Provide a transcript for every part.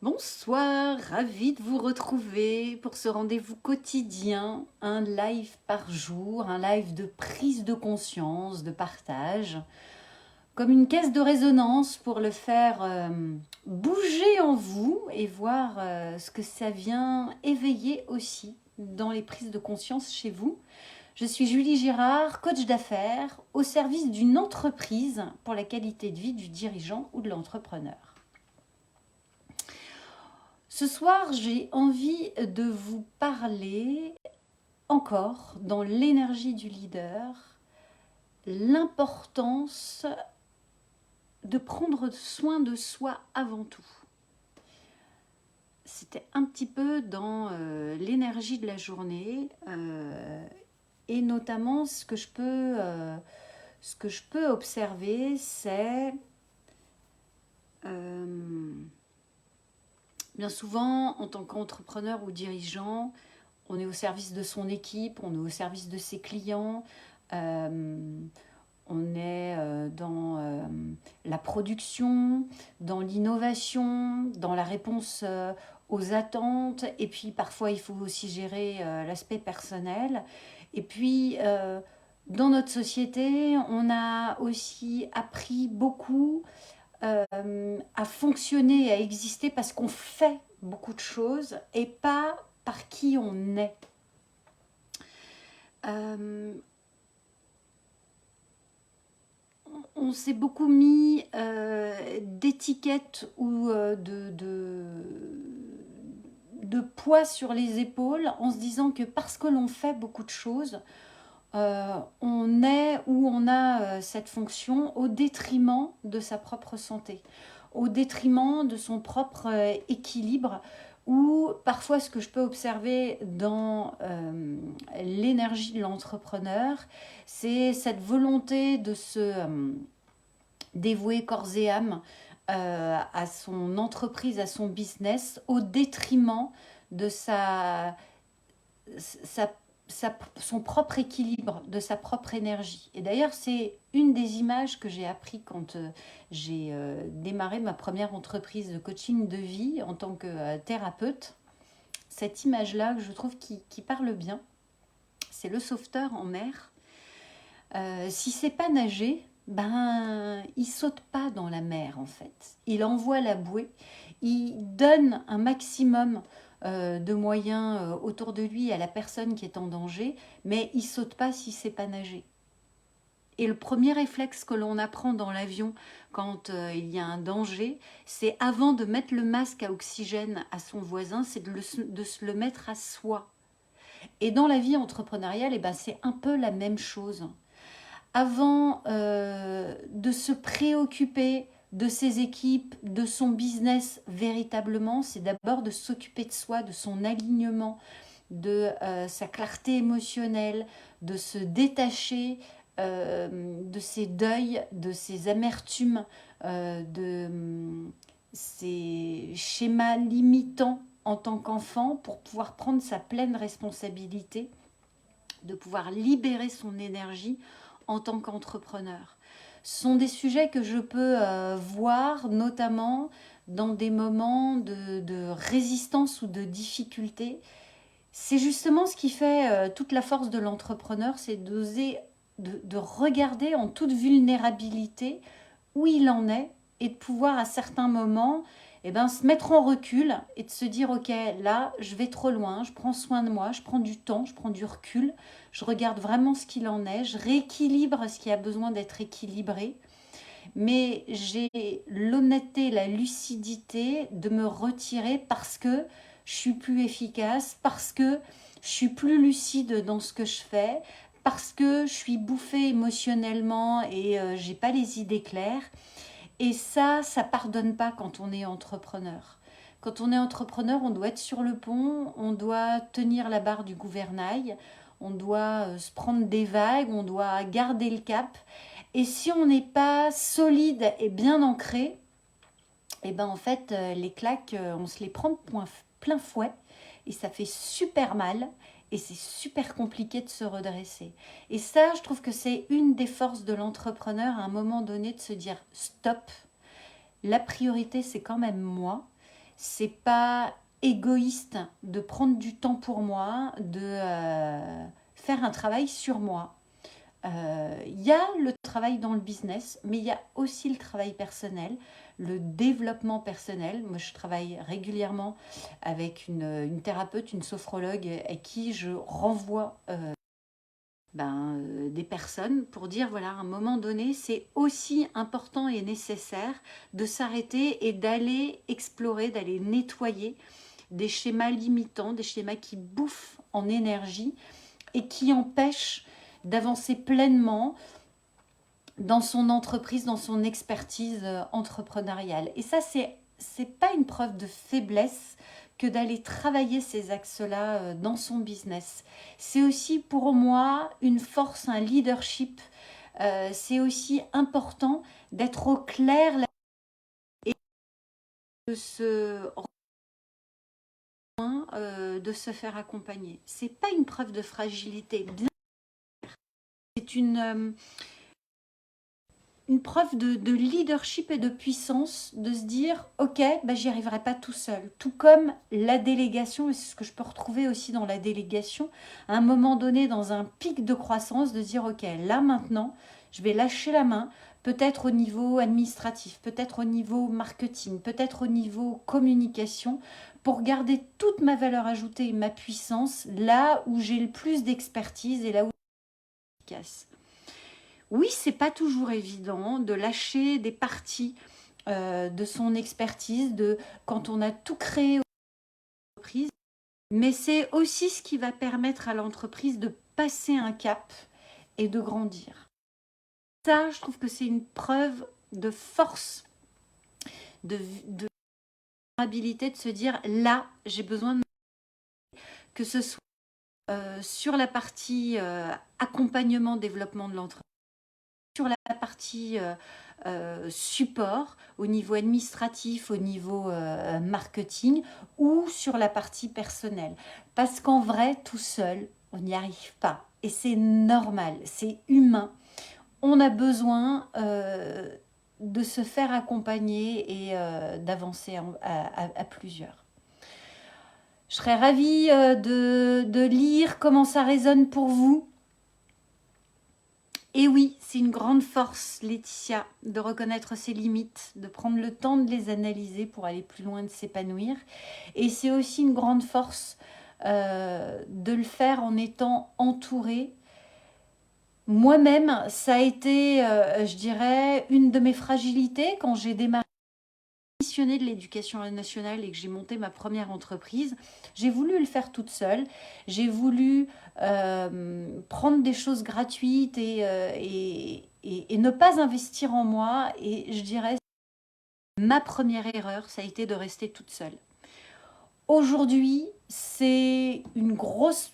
Bonsoir, ravie de vous retrouver pour ce rendez-vous quotidien, un live par jour, un live de prise de conscience, de partage, comme une caisse de résonance pour le faire bouger en vous et voir ce que ça vient éveiller aussi dans les prises de conscience chez vous. Je suis Julie Girard, coach d'affaires, au service d'une entreprise pour la qualité de vie du dirigeant ou de l'entrepreneur. Ce soir, j'ai envie de vous parler encore dans l'énergie du leader, l'importance de prendre soin de soi avant tout. C'était un petit peu dans l'énergie de la journée et notamment ce que je peux observer, c'est bien souvent en tant qu'entrepreneur ou dirigeant, on est au service de son équipe, on est au service de ses clients, on est dans la production, dans l'innovation, dans la réponse aux attentes, et puis parfois il faut aussi gérer l'aspect personnel. Et puis dans notre société, on a aussi appris beaucoup à fonctionner, à exister parce qu'on fait beaucoup de choses et pas par qui on est. Euh, on s'est beaucoup mis d'étiquettes ou de poids sur les épaules en se disant que parce que l'on fait beaucoup de choses, on est où on a cette fonction au détriment de sa propre santé, au détriment de son propre équilibre, ou parfois ce que je peux observer dans l'énergie de l'entrepreneur, c'est cette volonté de se dévouer corps et âme à son entreprise, à son business, au détriment de sa son propre équilibre, de sa propre énergie. Et d'ailleurs, c'est une des images que j'ai appris quand j'ai démarré ma première entreprise de coaching de vie en tant que thérapeute. Cette image-là, je trouve qui parle bien, c'est le sauveteur en mer. Si c'est pas nager, ben il saute pas dans la mer en fait. Il envoie la bouée, il donne un maximum de moyens autour de lui à la personne qui est en danger, mais il saute pas si c'est pas nager. Et le premier réflexe que l'on apprend dans l'avion quand il y a un danger, c'est avant de mettre le masque à oxygène à son voisin, c'est de se le mettre à soi. Et dans la vie entrepreneuriale, eh ben, c'est un peu la même chose. Avant de se préoccuper de ses équipes, de son business véritablement, c'est d'abord de s'occuper de soi, de son alignement, de sa clarté émotionnelle, de se détacher de ses deuils, de ses amertumes, de ses schémas limitants en tant qu'enfant pour pouvoir prendre sa pleine responsabilité, de pouvoir libérer son énergie en tant qu'entrepreneur. Ce sont des sujets que je peux voir notamment dans des moments de résistance ou de difficulté. C'est justement ce qui fait toute la force de l'entrepreneur, c'est d'oser de regarder en toute vulnérabilité où il en est et de pouvoir à certains moments se mettre en recul et de se dire ok, là je vais trop loin, je prends soin de moi, je prends du temps, je prends du recul, je regarde vraiment ce qu'il en est, je rééquilibre ce qui a besoin d'être équilibré, mais j'ai l'honnêteté, la lucidité de me retirer parce que je suis plus efficace, parce que je suis plus lucide dans ce que je fais, parce que je suis bouffée émotionnellement et j'ai pas les idées claires. Et ça pardonne pas quand on est entrepreneur. Quand on est entrepreneur, on doit être sur le pont, on doit tenir la barre du gouvernail, on doit se prendre des vagues, on doit garder le cap. Et si on n'est pas solide et bien ancré, et ben en fait, les claques, on se les prend de plein fouet et ça fait super mal et c'est super compliqué de se redresser. Et ça, je trouve que c'est une des forces de l'entrepreneur à un moment donné de se dire stop, la priorité c'est quand même moi. c'est pas égoïste de prendre du temps pour moi, de faire un travail sur moi. Il y a le travail dans le business, mais il y a aussi le travail personnel, le développement personnel. Moi, je travaille régulièrement avec une thérapeute, une sophrologue, à qui je renvoie des personnes pour dire, voilà, à un moment donné, c'est aussi important et nécessaire de s'arrêter et d'aller explorer, d'aller nettoyer des schémas limitants, des schémas qui bouffent en énergie et qui empêchent d'avancer pleinement dans son entreprise, dans son expertise entrepreneuriale. Et ça, c'est pas une preuve de faiblesse que d'aller travailler ces axes-là dans son business. C'est aussi pour moi une force, un leadership. C'est aussi important d'être au clair et de se faire accompagner. C'est pas une preuve de fragilité. C'est une preuve de leadership et de puissance, de se dire, ok, j'y arriverai pas tout seul. Tout comme la délégation, et c'est ce que je peux retrouver aussi dans la délégation, à un moment donné, dans un pic de croissance, de se dire, ok, là maintenant, je vais lâcher la main, peut-être au niveau administratif, peut-être au niveau marketing, peut-être au niveau communication, pour garder toute ma valeur ajoutée et ma puissance là où j'ai le plus d'expertise et là où je suis efficace. Oui, c'est pas toujours évident de lâcher des parties de son expertise, quand on a tout créé en entreprise, mais c'est aussi ce qui va permettre à l'entreprise de passer un cap et de grandir. Ça, je trouve que c'est une preuve de force, de vulnérabilité, de se dire, là, j'ai besoin que ce soit sur la partie accompagnement, développement de l'entreprise, sur la partie support, au niveau administratif, au niveau marketing, ou sur la partie personnelle. Parce qu'en vrai, tout seul, on n'y arrive pas. Et c'est normal, c'est humain. On a besoin de se faire accompagner et d'avancer à plusieurs. Je serais ravie de lire comment ça résonne pour vous. Et oui, c'est une grande force, Laetitia, de reconnaître ses limites, de prendre le temps de les analyser pour aller plus loin, de s'épanouir. Et c'est aussi une grande force de le faire en étant entourée. Moi-même, ça a été, je dirais, une de mes fragilités quand j'ai démarré de l'éducation nationale et que j'ai monté ma première entreprise. J'ai voulu le faire toute seule. J'ai voulu prendre des choses gratuites et ne pas investir en moi. Et je dirais, ma première erreur, ça a été de rester toute seule. Aujourd'hui, c'est une grosse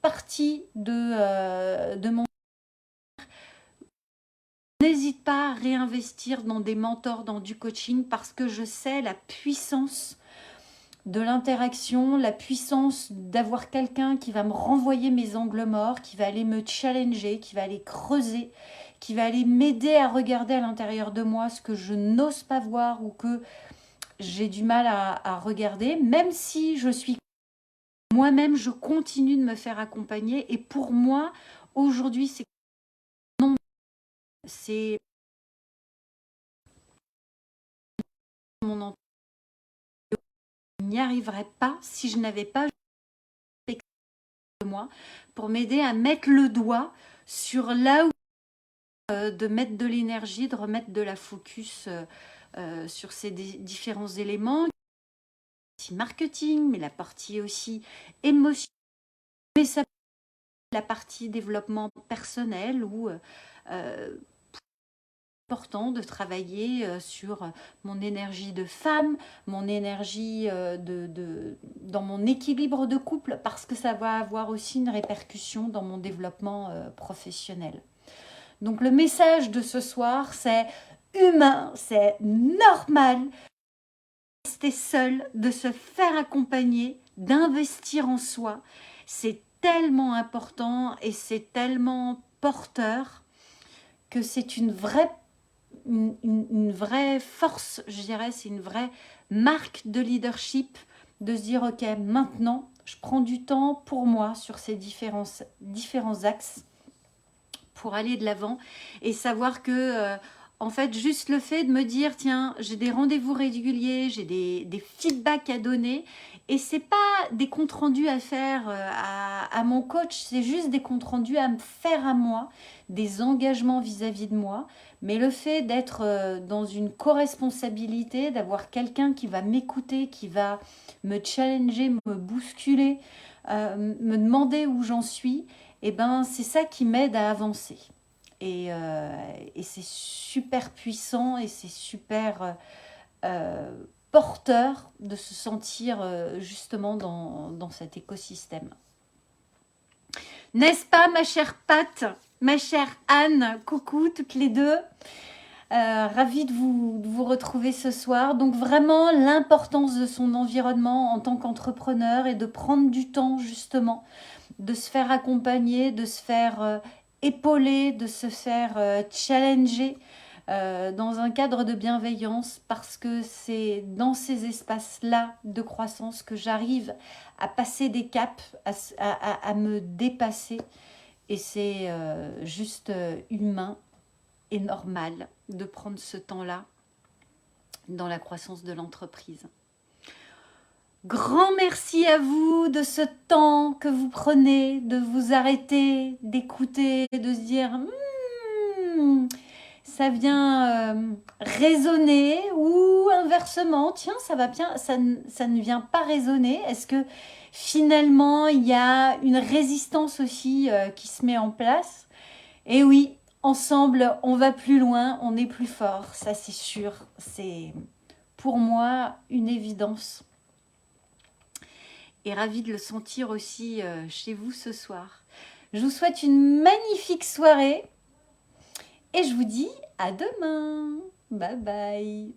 partie de mon... N'hésite pas à réinvestir dans des mentors, dans du coaching, parce que je sais la puissance de l'interaction, la puissance d'avoir quelqu'un qui va me renvoyer mes angles morts, qui va aller me challenger, qui va aller creuser, qui va aller m'aider à regarder à l'intérieur de moi ce que je n'ose pas voir ou que j'ai du mal à regarder, même si je suis moi-même, je continue de me faire accompagner. Et pour moi, aujourd'hui, c'est mon entreprise. Je n'y arriverais pas si je n'avais pas de moi pour m'aider à mettre le doigt sur là où de mettre de l'énergie, de remettre de la focus sur ces différents éléments. La partie marketing, mais la partie aussi émotion, mais ça la partie développement personnel où important de travailler sur mon énergie de femme, mon énergie dans mon équilibre de couple, parce que ça va avoir aussi une répercussion dans mon développement professionnel. Donc le message de ce soir, c'est humain, c'est normal de rester seul, de se faire accompagner, d'investir en soi. C'est tellement important et c'est tellement porteur que c'est une vraie une vraie force, je dirais, c'est une vraie marque de leadership de se dire, ok, maintenant, je prends du temps pour moi sur ces différents axes pour aller de l'avant et savoir que, en fait, juste le fait de me dire, tiens, j'ai des rendez-vous réguliers, j'ai des feedbacks à donner, et c'est pas des comptes rendus à faire à mon coach, c'est juste des comptes rendus à me faire à moi, des engagements vis-à-vis de moi, mais le fait d'être dans une co-responsabilité, d'avoir quelqu'un qui va m'écouter, qui va me challenger, me bousculer, me demander où j'en suis, et ben c'est ça qui m'aide à avancer. Et c'est super puissant et c'est super porteur de se sentir justement dans cet écosystème. N'est-ce pas, ma chère Pat, ma chère Anne, coucou toutes les deux. Ravie de vous retrouver ce soir. Donc vraiment l'importance de son environnement en tant qu'entrepreneur et de prendre du temps justement, de se faire accompagner, de se faire épauler, de se faire challenger dans un cadre de bienveillance, parce que c'est dans ces espaces-là de croissance que j'arrive à passer des caps, à me dépasser. Et c'est juste humain et normal de prendre ce temps-là dans la croissance de l'entreprise. Grand merci à vous de ce temps que vous prenez, de vous arrêter, d'écouter, de se dire ça vient résonner, ou inversement, tiens, ça va bien, ça ne vient pas résonner. Est-ce que finalement il y a une résistance aussi qui se met en place? Et oui, ensemble, on va plus loin, on est plus fort, ça c'est sûr. C'est pour moi une évidence. Et ravie de le sentir aussi chez vous ce soir. Je vous souhaite une magnifique soirée et je vous dis à demain. Bye bye.